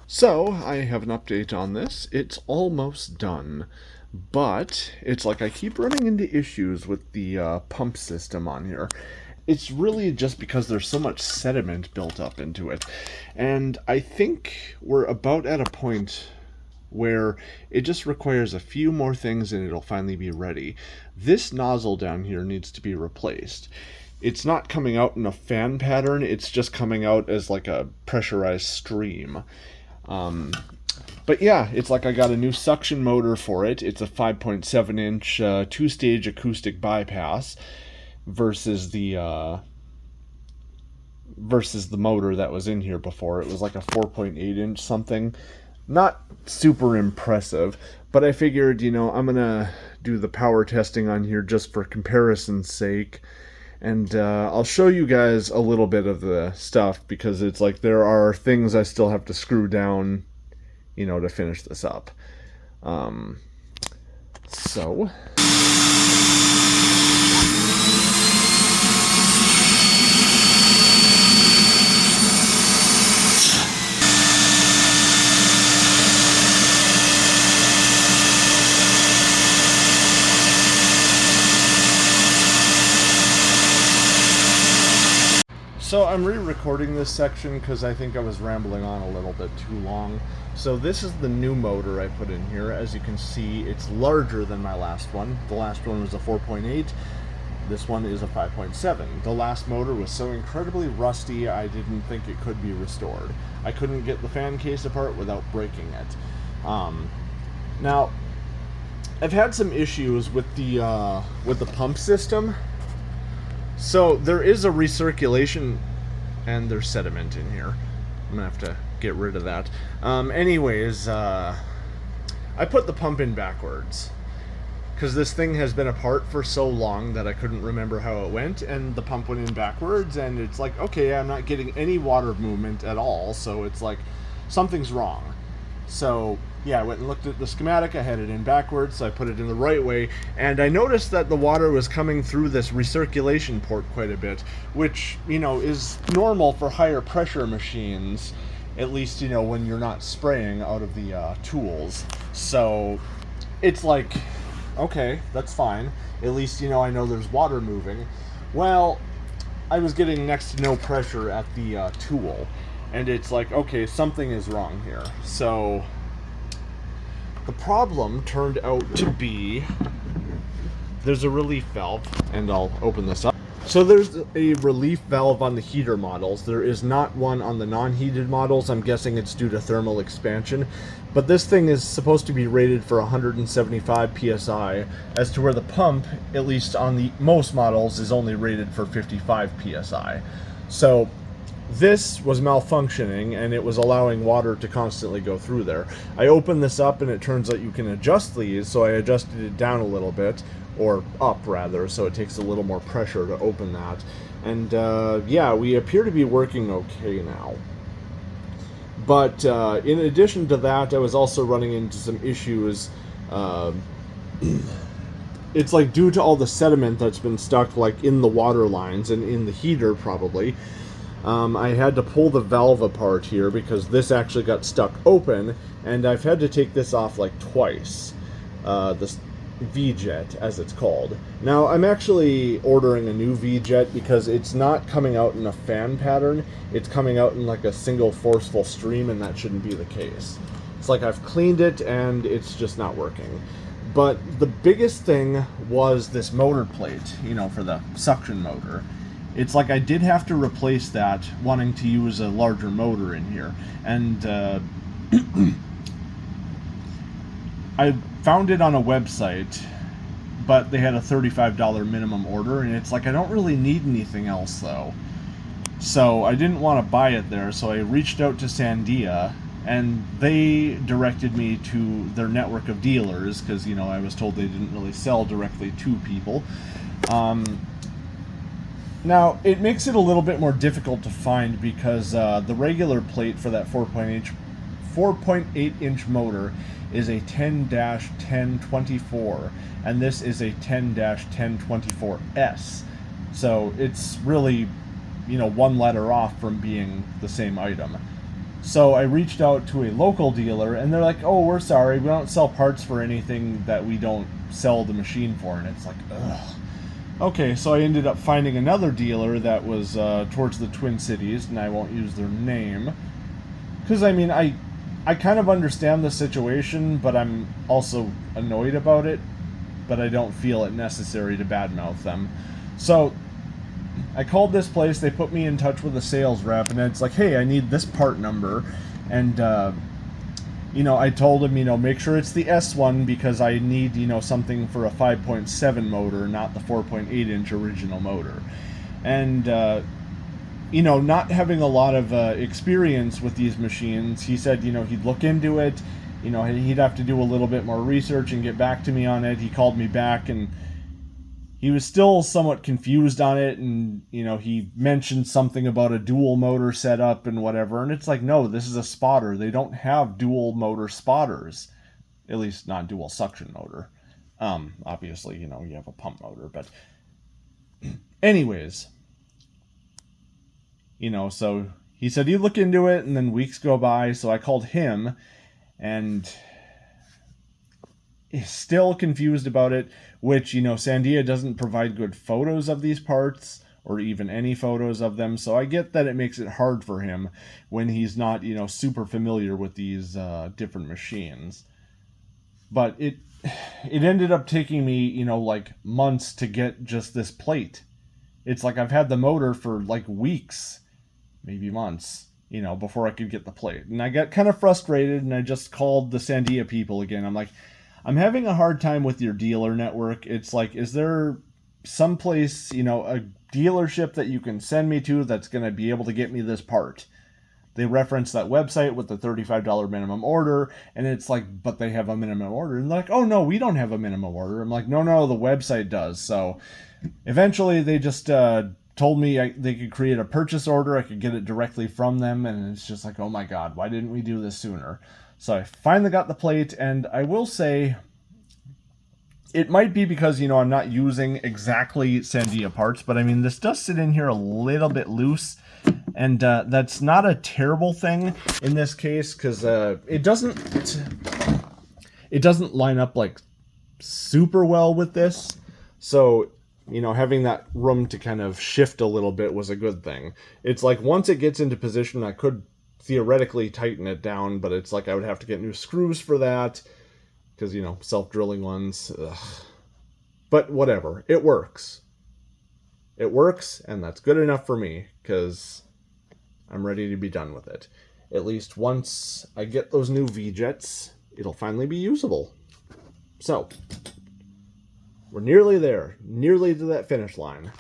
So, I have an update on this. It's almost done, but it's like I keep running into issues with the pump system on here. It's really just because there's so much sediment built up into it. And I think we're about at a point where it just requires a few more things and it'll finally be ready. This nozzle down here needs to be replaced. It's not coming out in a fan pattern, it's just coming out as like a pressurized stream. Um, but yeah, it's like I got a new suction motor for it. It's a 5.7-inch two-stage acoustic bypass versus the motor that was in here before. It was like a 4.8-inch something. Not super impressive, but I figured, I'm gonna do the power testing on here just for comparison's sake. And I'll show you guys a little bit of the stuff because it's like there are things I still have to screw down, to finish this up. Um, so. So I'm re-recording this section because I think I was rambling on a little bit too long. So this is the new motor I put in here. As you can see, it's larger than my last one. The last one was a 4.8. This one is a 5.7. The last motor was so incredibly rusty, I didn't think it could be restored. I couldn't get the fan case apart without breaking it. Now, I've had some issues with the pump system. So there is a recirculation, and there's sediment in here. I'm gonna have to get rid of that. Anyways, I put the pump in backwards because this thing has been apart for so long that I couldn't remember how it went, and the pump went in backwards, and it's like, okay, I'm not getting any water movement at all, so it's like something's wrong. So yeah, I went and looked at the schematic. I had it in backwards, so I put it in the right way, and I noticed that the water was coming through this recirculation port quite a bit, which, is normal for higher pressure machines, at least, when you're not spraying out of the tools. So it's like, okay, that's fine. At least, I know there's water moving. Well, I was getting next to no pressure at the tool, and it's like, okay, something is wrong here. So the problem turned out to be there's a relief valve, and I'll open this up. So there's a relief valve on the heater models. There is not one on the non-heated models. I'm guessing it's due to thermal expansion. But this thing is supposed to be rated for 175 psi, as to where the pump, at least on the most models, is only rated for 55 psi. So this was malfunctioning, and it was allowing water to constantly go through there. I opened this up, and it turns out you can adjust these, so I adjusted it down a little bit, or up rather, so it takes a little more pressure to open that. And yeah, we appear to be working okay now. But in addition to that, I was also running into some issues. It's like due to all the sediment that's been stuck like in the water lines and in the heater probably. I had to pull the valve apart here because this actually got stuck open, and I've had to take this off like twice. This V-jet, as it's called. Now, I'm actually ordering a new V-jet because it's not coming out in a fan pattern. It's coming out in like a single forceful stream, and that shouldn't be the case. It's like I've cleaned it, and it's just not working. But the biggest thing was this motor plate, for the suction motor. It's like I did have to replace that, wanting to use a larger motor in here. And I found it on a website, but they had a $35 minimum order, and it's like I don't really need anything else, though. So I didn't want to buy it there, so I reached out to Sandia, and they directed me to their network of dealers, because, I was told they didn't really sell directly to people. Now, it makes it a little bit more difficult to find because the regular plate for that 4.8-inch motor is a 10-1024, and this is a 10-1024S. So it's really, one letter off from being the same item. So I reached out to a local dealer, and they're like, "Oh, we're sorry, we don't sell parts for anything that we don't sell the machine for." And it's like, ugh. Okay, so I ended up finding another dealer that was towards the Twin Cities, and I won't use their name. Because, I mean, I kind of understand the situation, but I'm also annoyed about it, but I don't feel it necessary to badmouth them. So I called this place, they put me in touch with a sales rep, and it's like, hey, I need this part number. And, I told him, make sure it's the S one because I need, something for a 5.7 motor, not the 4.8 inch original motor. And, not having a lot of experience with these machines, he said, he'd look into it, he'd have to do a little bit more research and get back to me on it. He called me back, and he was still somewhat confused on it, and he mentioned something about a dual motor setup and whatever, and it's like, no, this is a spotter. They don't have dual motor spotters, at least not dual suction motor. Obviously, you have a pump motor, but anyways, so he said he'd look into it, and then weeks go by, so I called him, and he's still confused about it, which, Sandia doesn't provide good photos of these parts, or even any photos of them, so I get that it makes it hard for him when he's not, super familiar with these different machines. But it ended up taking me, like months to get just this plate. It's like I've had the motor for like weeks, maybe months, before I could get the plate. And I got kind of frustrated, and I just called the Sandia people again. I'm like, I'm having a hard time with your dealer network. It's like, is there someplace, a dealership that you can send me to that's going to be able to get me this part? They reference that website with the $35 minimum order, and it's like, but they have a minimum order. And they're like, oh, no, we don't have a minimum order. I'm like, no, the website does. So eventually they just told me they could create a purchase order. I could get it directly from them, and it's just like, oh my God, why didn't we do this sooner? So I finally got the plate, and I will say it might be because, I'm not using exactly Sandia parts, but I mean, this does sit in here a little bit loose, and that's not a terrible thing in this case, because it doesn't line up like super well with this. So, having that room to kind of shift a little bit was a good thing. It's like once it gets into position, I could theoretically tighten it down, but it's like I would have to get new screws for that because, self-drilling ones. Ugh. But whatever, it works. It works, and that's good enough for me because I'm ready to be done with it. At least once I get those new V-jets, it'll finally be usable. So, we're nearly there, nearly to that finish line.